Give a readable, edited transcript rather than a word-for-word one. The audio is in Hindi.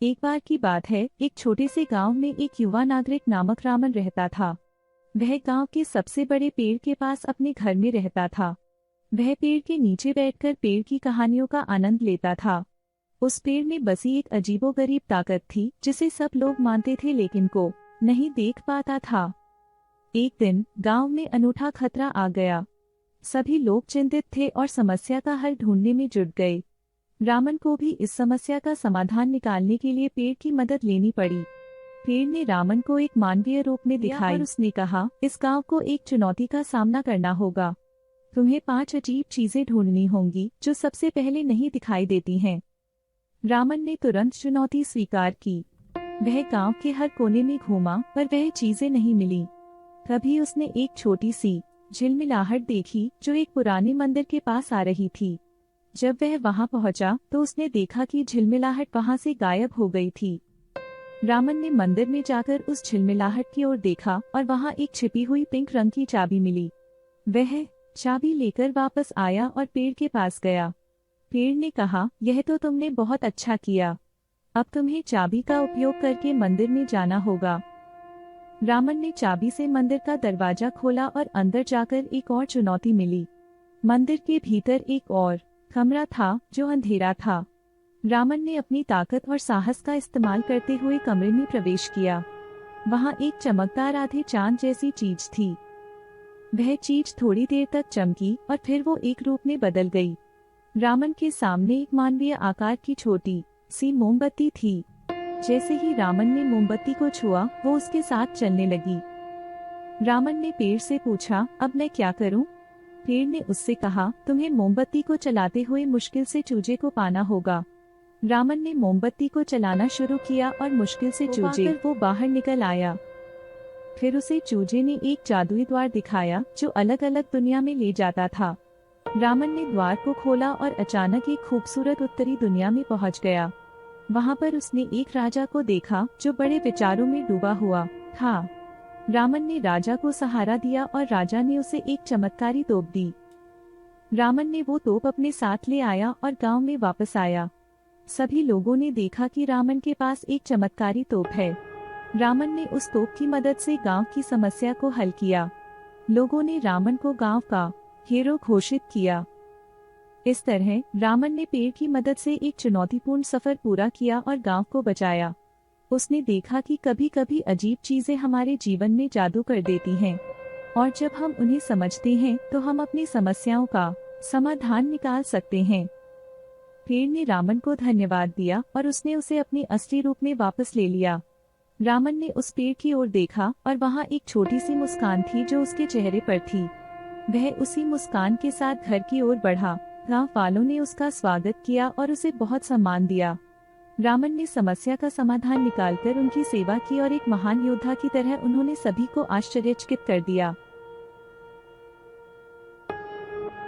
एक बार की बात है, एक छोटे से गांव में एक युवा नागरिक नामक रामन रहता था। वह गांव के सबसे बड़े पेड़ के पास अपने घर में रहता था। वह पेड़ के नीचे बैठकर पेड़ की कहानियों का आनंद लेता था। उस पेड़ में बसी एक अजीबोगरीब ताकत थी जिसे सब लोग मानते थे लेकिन को नहीं देख पाता था। एक दिन गांव में अनूठा खतरा आ गया। सभी लोग चिंतित थे और समस्या का हल ढूंढने में जुट गए। रामन को भी इस समस्या का समाधान निकालने के लिए पेड़ की मदद लेनी पड़ी। पेड़ ने रामन को एक मानवीय रूप में दिखाई और उसने कहा, इस गांव को एक चुनौती का सामना करना होगा। तुम्हें 5 अजीब चीजें ढूंढनी होंगी जो सबसे पहले नहीं दिखाई देती हैं। रामन ने तुरंत चुनौती स्वीकार की। वह गांव के हर कोने में घूमा पर वह चीजें नहीं मिली। तभी उसने एक छोटी सी झिलमिलाहट देखी जो एक पुराने मंदिर के पास आ रही थी। जब वह वहां पहुंचा तो उसने देखा कि झिलमिलाहट वहां से गायब हो गई थी। रामन ने मंदिर में जाकर उस झिलमिलाहट की ओर देखा और वहां एक छिपी हुई पिंक रंग की चाबी मिली। वह चाबी लेकर वापस आया और पेड़ के पास गया। पेड़ ने कहा, यह तो तुमने बहुत अच्छा किया। अब तुम्हें चाबी का उपयोग करके मंदिर में जाना होगा। रामन ने चाबी से मंदिर का दरवाजा खोला और अंदर जाकर एक और चुनौती मिली। मंदिर के भीतर एक और कमरा था जो अंधेरा था। रामन ने अपनी ताकत और साहस का इस्तेमाल करते हुए कमरे में प्रवेश किया। वहां एक चमकदार आधे चांद जैसी चीज थी। वह चीज थोड़ी देर तक चमकी और फिर वो एक रूप में बदल गई। रामन के सामने एक मानवीय आकार की छोटी सी मोमबत्ती थी। जैसे ही रामन ने मोमबत्ती को छुआ, वो उसके साथ चलने लगी। रामन ने पेड़ से पूछा, अब मैं क्या करूं? पेड़ ने उससे कहा, तुम्हें मोमबत्ती को चलाते हुए मुश्किल से चूजे को पाना होगा। रामन ने मोमबत्ती को चलाना शुरू किया और मुश्किल से चूजे वो बाहर निकल आया। फिर उसे चूजे ने एक जादुई द्वार दिखाया जो अलग अलग दुनिया में ले जाता था। रामन ने द्वार को खोला और अचानक एक खूबसूरत उत्तरी दुनिया में पहुंच गया। वहां पर उसने एक राजा को देखा जो बड़े विचारों में डूबा हुआ था। रामन ने राजा को सहारा दिया और राजा ने उसे एक चमत्कारी तोप दी। रामन ने वो तोप अपने साथ ले आया और गांव में वापस आया। सभी लोगों ने देखा कि रामन के पास एक चमत्कारी तोप है। रामन ने उस तोप की मदद से गांव की समस्या को हल किया। लोगों ने रामन को गांव का हीरो घोषित किया। इस तरह रामन ने पेड़ की मदद से एक चुनौतीपूर्ण सफर पूरा किया और गांव को बचाया। उसने देखा कि कभी कभी अजीब चीजें हमारे जीवन में जादू कर देती हैं, और जब हम उन्हें समझते हैं तो हम अपनी समस्याओं का समाधान निकाल सकते हैं। पेड़ ने रामन को धन्यवाद दिया और उसने उसे अपने असली रूप में वापस ले लिया। रामन ने उस पेड़ की ओर देखा और वहां एक छोटी सी मुस्कान थी जो उसके चेहरे पर थी। वह उसी मुस्कान के साथ घर की ओर बढ़ा। गांव वालों ने उसका स्वागत किया और उसे बहुत सम्मान दिया। रामन ने समस्या का समाधान निकालकर उनकी सेवा की और एक महान योद्धा की तरह उन्होंने सभी को आश्चर्यचकित कर दिया।